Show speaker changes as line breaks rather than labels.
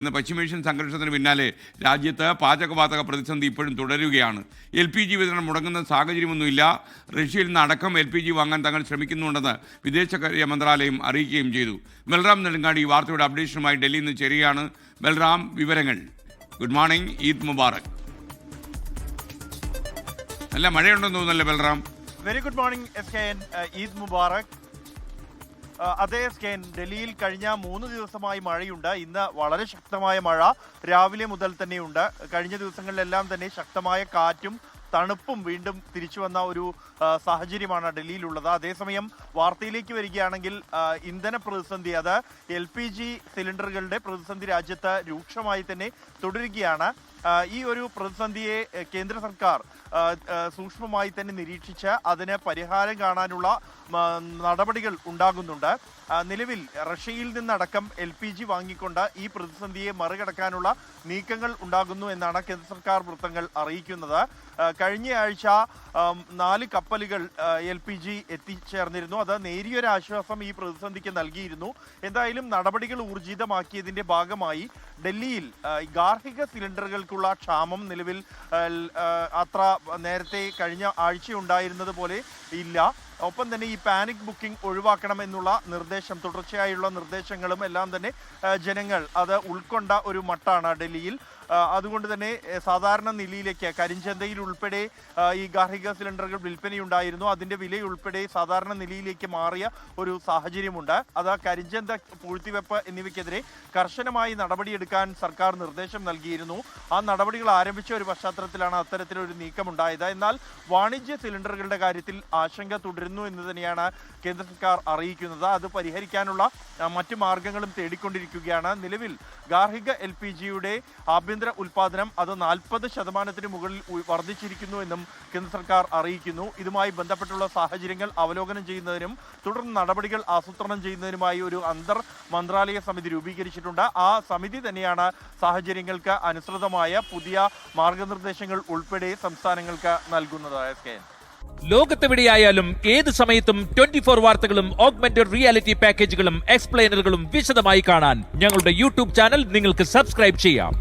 ഇന്ന് പശ്ചിമേഷ്യൻ സംഘർഷത്തിന് പിന്നാലെ രാജ്യത്ത് പാചകവാതക പ്രതിസന്ധി ഇപ്പോഴും തുടരുകയാണ്. LPG വിതരണം മുടങ്ങുന്ന സാഹചര്യമൊന്നുമില്ല. റഷ്യയിൽ നിന്ന് അടക്കം LPG വാങ്ങാൻ തങ്ങൾ ശ്രമിക്കുന്നുണ്ടെന്ന് വിദേശകാര്യ മന്ത്രാലയം അറിയിക്കുകയും ചെയ്തു. ബൽറാം നെടുങ്ങാടി ഈ വാർത്തയുടെ അപ്ഡേഷനുമായി ഡൽഹിയിൽ നിന്ന് ചേരുകയാണ്. ബൽറാം, വിവരങ്ങൾ. Good morning, Eid Mubarak. നല്ല മഴയുണ്ടെന്ന് തോന്നുന്നല്ലേ Balram?
Very good morning SKN, Eid Mubarak. അതേ SKN, ഡൽഹിയിൽ കഴിഞ്ഞ 3 ദിവസമായി മഴയുണ്ട്. ഇന്ന് വളരെ ശക്തമായ മഴ രാവിലെ മുതൽ തന്നെയുണ്ട്. കഴിഞ്ഞ ദിവസങ്ങളിലെല്ലാം തന്നെ ശക്തമായ കാറ്റും തണുപ്പും വീണ്ടും തിരിച്ചു വന്ന ഒരു സാഹചര്യമാണ് ഡൽഹിയിലുള്ളത്. അതേസമയം വാർത്തയിലേക്ക് വരികയാണെങ്കിൽ ഇന്ധന പ്രതിസന്ധി, അത് LPG സിലിണ്ടറുകളുടെ പ്രതിസന്ധി രാജ്യത്ത് രൂക്ഷമായി തന്നെ തുടരുകയാണ്. ഈ ഒരു പ്രതിസന്ധിയെ കേന്ദ്ര സർക്കാർ സൂക്ഷ്മമായി തന്നെ നിരീക്ഷിച്ച് അതിന് പരിഹാരം കാണാനുള്ള നടപടികൾ ഉണ്ടാകുന്നുണ്ട്. നിലവിൽ റഷ്യയിൽ നിന്നടക്കം LPG വാങ്ങിക്കൊണ്ട് ഈ പ്രതിസന്ധിയെ മറികടക്കാനുള്ള നീക്കങ്ങൾ ഉണ്ടാകുന്നു എന്നാണ് കേന്ദ്ര സർക്കാർ വൃത്തങ്ങൾ അറിയിക്കുന്നത്. കഴിഞ്ഞ ആഴ്ച 4 കപ്പലുകൾ LPG എത്തിച്ചേർന്നിരുന്നു. അത് നേരിയൊരു ആശ്വാസം ഈ പ്രതിസന്ധിക്ക് നൽകിയിരുന്നു. എന്തായാലും നടപടികൾ ഊർജിതമാക്കിയതിന്റെ ഭാഗമായി ഡൽഹിയിൽ ഗാർഹിക സിലിണ്ടറുകൾക്കുള്ള ക്ഷാമം നിലവിൽ അത്ര നേരത്തെ കഴിഞ്ഞ ആഴ്ച ഉണ്ടായിരുന്നത് പോലെ ഇല്ല. ഒപ്പം തന്നെ ഈ പാനിക് ബുക്കിംഗ് ഒഴിവാക്കണമെന്നുള്ള നിർദ്ദേശം, തുടർച്ചയായുള്ള നിർദ്ദേശങ്ങളും എല്ലാം തന്നെ ജനങ്ങൾ അത് ഉൾക്കൊണ്ട ഒരു മട്ടാണ് ഡൽഹിയിൽ. അതുകൊണ്ട് തന്നെ സാധാരണ നിലയിലേക്ക് കരിഞ്ചന്തയിൽ ഉൾപ്പെടെ ഈ ഗാർഹിക സിലിണ്ടറുകൾ വിൽപ്പനയുണ്ടായിരുന്നു. അതിൻ്റെ വിലയുൾപ്പെടെ സാധാരണ നിലയിലേക്ക് മാറിയ ഒരു സാഹചര്യമുണ്ട്. അത് കരിഞ്ചന്ത, പൂഴ്ത്തിവെപ്പ് എന്നിവയ്ക്കെതിരെ കർശനമായി നടപടിയെടുക്കാൻ സർക്കാർ നിർദ്ദേശം നൽകിയിരുന്നു. ആ നടപടികൾ ആരംഭിച്ച ഒരു പശ്ചാത്തലത്തിലാണ് അത്തരത്തിലൊരു നീക്കമുണ്ടായത്. എന്നാൽ വാണിജ്യ സിലിണ്ടറുകളുടെ കാര്യത്തിൽ ആശങ്ക തുടരുന്നു എന്ന് തന്നെയാണ് കേന്ദ്ര സർക്കാർ അറിയിക്കുന്നത്. അത് പരിഹരിക്കാനുള്ള മറ്റു മാർഗങ്ങളും തേടിക്കൊണ്ടിരിക്കുകയാണ്. നിലവിൽ ഗാർഹിക LPGയുടെ ആഭ്യന്തര ഉൽപാദനം അത് 40% മുകളിൽ വർദ്ധിച്ചിരിക്കുന്നു എന്നും കേന്ദ്ര സർക്കാർ അറിയിക്കുന്നു. ഇതുമായി ബന്ധപ്പെട്ടുള്ള സാഹചര്യങ്ങൾ അവലോകനം ചെയ്യുന്നതിനും തുടർന്ന് നടപടികൾ ആസൂത്രണം ചെയ്യുന്നതിനുമായി ഒരു അന്തർ മന്ത്രാലയ സമിതി രൂപീകരിച്ചിട്ടുണ്ട്. ആ സമിതി തന്നെയാണ് സാഹചര്യങ്ങൾക്ക് അനുസൃതമായ പുതിയ മാർഗനിർദ്ദേശങ്ങൾ ഉൾപ്പെടെ സംസ്ഥാനങ്ങൾക്ക് നൽകുന്നത്.
ലോകത്തെവിടെയായാലും ഏത് സമയത്തും 24 വാർത്തകളും ഓഗ്മെന്റഡ് റിയാലിറ്റി പാക്കേജുകളും എക്സ്പ്ലെയിനറുകളും വിശദമായി കാണാൻ ഞങ്ങളുടെ YouTube ചാനൽ നിങ്ങൾക്ക് സബ്സ്ക്രൈബ് ചെയ്യാം.